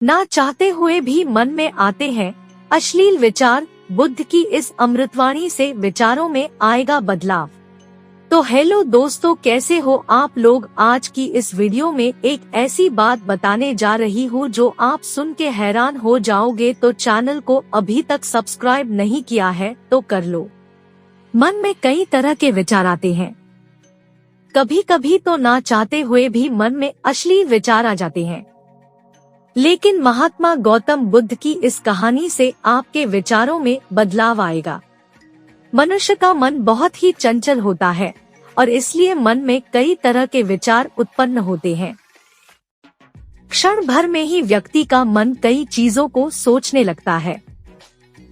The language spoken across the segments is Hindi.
ना चाहते हुए भी मन में आते हैं अश्लील विचार। बुद्ध की इस अमृतवाणी से विचारों में आएगा बदलाव। तो हेलो दोस्तों, कैसे हो आप लोग। आज की इस वीडियो में एक ऐसी बात बताने जा रही हूँ जो आप सुन के हैरान हो जाओगे। तो चैनल को अभी तक सब्सक्राइब नहीं किया है तो कर लो। मन में कई तरह के विचार आते हैं। कभी कभी तो ना चाहते हुए भी मन में अश्लील विचार आ जाते हैं। लेकिन महात्मा गौतम बुद्ध की इस कहानी से आपके विचारों में बदलाव आएगा। मनुष्य का मन बहुत ही चंचल होता है और इसलिए मन में कई तरह के विचार उत्पन्न होते हैं। क्षण भर में ही व्यक्ति का मन कई चीजों को सोचने लगता है।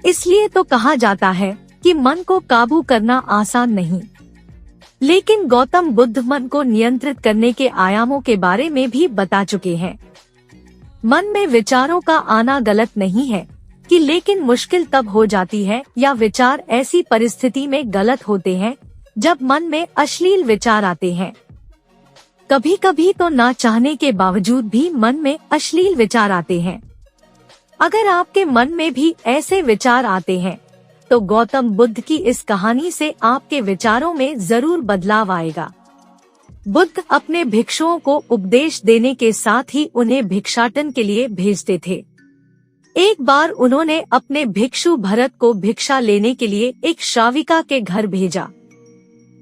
इसलिए तो कहा जाता है कि मन को काबू करना आसान नहीं। लेकिन गौतम बुद्ध मन को नियंत्रित करने के आयामों के बारे में भी बता चुके हैं। मन में विचारों का आना गलत नहीं है कि लेकिन मुश्किल तब हो जाती है या विचार ऐसी परिस्थिति में गलत होते हैं जब मन में अश्लील विचार आते हैं। कभी कभी तो ना चाहने के बावजूद भी मन में अश्लील विचार आते हैं। अगर आपके मन में भी ऐसे विचार आते हैं तो गौतम बुद्ध की इस कहानी से आपके विचारों में जरूर बदलाव आएगा। बुद्ध अपने भिक्षुओं को उपदेश देने के साथ ही उन्हें भिक्षाटन के लिए भेजते थे। एक बार उन्होंने अपने भिक्षु भरत को भिक्षा लेने के लिए एक श्राविका के घर भेजा।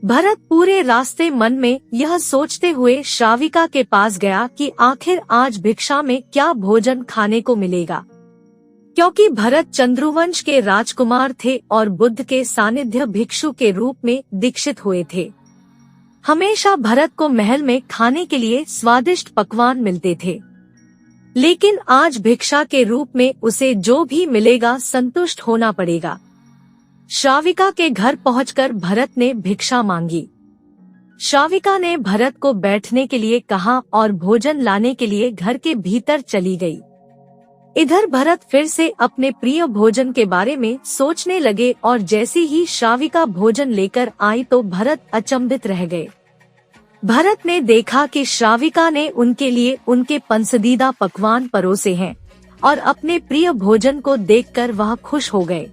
भरत पूरे रास्ते मन में यह सोचते हुए श्राविका के पास गया कि आखिर आज भिक्षा में क्या भोजन खाने को मिलेगा। क्योंकि भरत चंद्रवंश के राजकुमार थे और बुद्ध के सानिध्य भिक्षु के रूप में दीक्षित हुए थे। हमेशा भरत को महल में खाने के लिए स्वादिष्ट पकवान मिलते थे, लेकिन आज भिक्षा के रूप में उसे जो भी मिलेगा संतुष्ट होना पड़ेगा। श्राविका के घर पहुंचकर भरत ने भिक्षा मांगी। श्राविका ने भरत को बैठने के लिए कहा और भोजन लाने के लिए घर के भीतर चली गई। इधर भरत फिर से अपने प्रिय भोजन के बारे में सोचने लगे और जैसे ही श्राविका भोजन लेकर आई तो भरत अचंभित रह गए। भरत ने देखा कि श्राविका ने उनके लिए उनके पसंदीदा पकवान परोसे हैं और अपने प्रिय भोजन को देखकर वह खुश हो गए।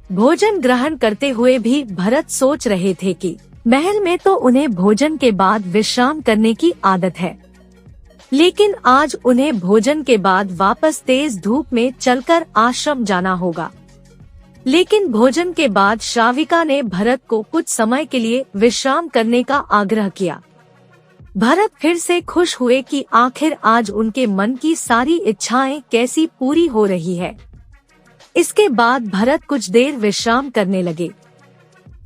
भोजन ग्रहण करते हुए भी भरत सोच रहे थे कि महल में तो उन्हें भोजन के बाद विश्राम करने की आदत है, लेकिन आज उन्हें भोजन के बाद वापस तेज धूप में चलकर आश्रम जाना होगा। लेकिन भोजन के बाद श्राविका ने भरत को कुछ समय के लिए विश्राम करने का आग्रह किया। भरत फिर से खुश हुए कि आखिर आज उनके मन की सारी इच्छाएं कैसी पूरी हो रही है। इसके बाद भरत कुछ देर विश्राम करने लगे,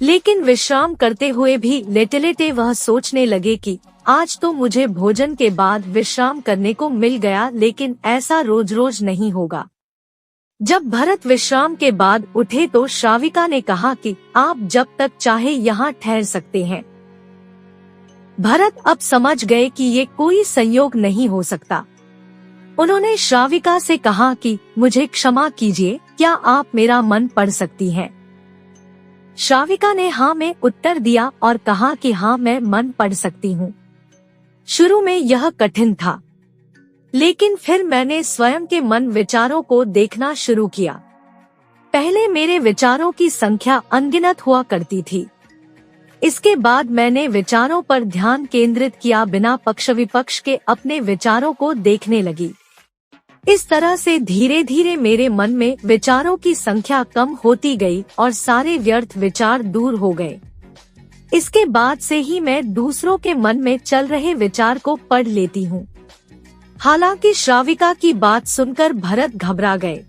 लेकिन विश्राम करते हुए भी लेटे लेटे वह सोचने लगे कि आज तो मुझे भोजन के बाद विश्राम करने को मिल गया, लेकिन ऐसा रोज रोज नहीं होगा। जब भरत विश्राम के बाद उठे तो श्राविका ने कहा कि आप जब तक चाहे यहाँ ठहर सकते हैं। भरत अब समझ गए कि ये कोई संयोग नहीं हो सकता। उन्होंने श्राविका से कहा कि मुझे क्षमा कीजिए, क्या आप मेरा मन पढ़ सकती हैं? श्राविका ने हाँ में उत्तर दिया और कहा कि हाँ, मैं मन पढ़ सकती हूँ। शुरू में यह कठिन था, लेकिन फिर मैंने स्वयं के मन विचारों को देखना शुरू किया। पहले मेरे विचारों की संख्या अनगिनत हुआ करती थी। इसके बाद मैंने विचारों पर ध्यान केंद्रित किया, बिना पक्ष विपक्ष के अपने विचारों को देखने लगी। इस तरह से धीरे धीरे मेरे मन में विचारों की संख्या कम होती गई और सारे व्यर्थ विचार दूर हो गए। इसके बाद से ही मैं दूसरों के मन में चल रहे विचार को पढ़ लेती हूँ। हालांकि श्राविका की बात सुनकर भरत घबरा गए।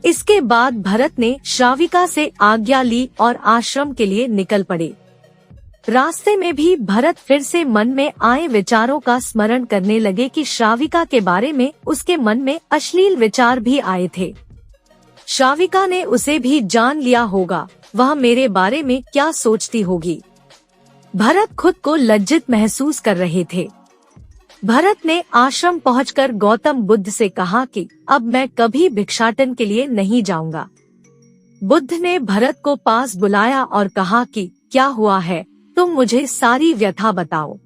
इसके बाद भरत ने श्राविका से आज्ञा ली और आश्रम के लिए निकल पड़े। रास्ते में भी भरत फिर से मन में आए विचारों का स्मरण करने लगे कि श्राविका के बारे में उसके मन में अश्लील विचार भी आए थे। श्राविका ने उसे भी जान लिया होगा, वह मेरे बारे में क्या सोचती होगी। भरत खुद को लज्जित महसूस कर रहे थे। भरत ने आश्रम पहुंचकर गौतम बुद्ध से कहा कि अब मैं कभी भिक्षाटन के लिए नहीं जाऊंगा। बुद्ध ने भरत को पास बुलाया और कहा कि क्या हुआ है, तुम मुझे सारी व्यथा बताओ।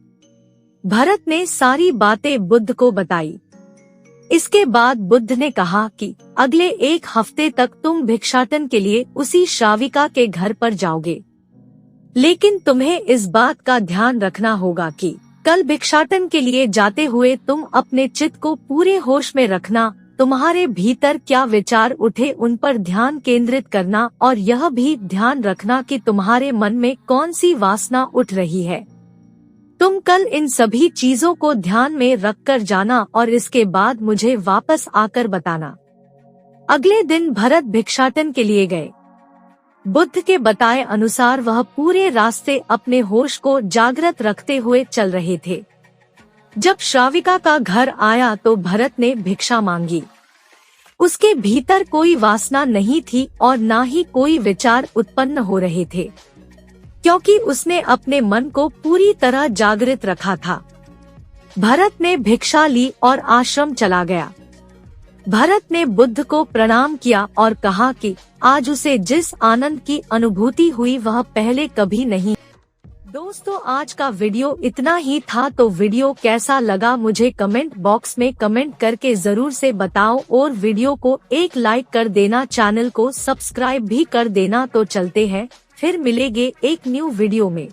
भरत ने सारी बातें बुद्ध को बताई। इसके बाद बुद्ध ने कहा कि अगले 1 हफ्ते तक तुम भिक्षाटन के लिए उसी श्राविका के घर पर जाओगे, लेकिन तुम्हें इस बात का ध्यान रखना होगा कि कल भिक्षाटन के लिए जाते हुए तुम अपने चित्त को पूरे होश में रखना, तुम्हारे भीतर क्या विचार उठे उन पर ध्यान केंद्रित करना और यह भी ध्यान रखना कि तुम्हारे मन में कौन सी वासना उठ रही है। तुम कल इन सभी चीजों को ध्यान में रखकर जाना और इसके बाद मुझे वापस आकर बताना। अगले दिन भरत भिक्षाटन के लिए गए। बुद्ध के बताए अनुसार वह पूरे रास्ते अपने होश को जागृत रखते हुए चल रहे थे। जब श्राविका का घर आया तो भरत ने भिक्षा मांगी। उसके भीतर कोई वासना नहीं थी और ना ही कोई विचार उत्पन्न हो रहे थे, क्योंकि उसने अपने मन को पूरी तरह जागृत रखा था। भरत ने भिक्षा ली और आश्रम चला गया। भरत ने बुद्ध को प्रणाम किया और कहा कि आज उसे जिस आनंद की अनुभूति हुई वह पहले कभी नहीं। दोस्तों, आज का वीडियो इतना ही था, तो वीडियो कैसा लगा मुझे कमेंट बॉक्स में कमेंट करके जरूर से बताओ और वीडियो को एक लाइक कर देना, चैनल को सब्सक्राइब भी कर देना। तो चलते हैं, फिर मिलेंगे एक न्यू वीडियो में।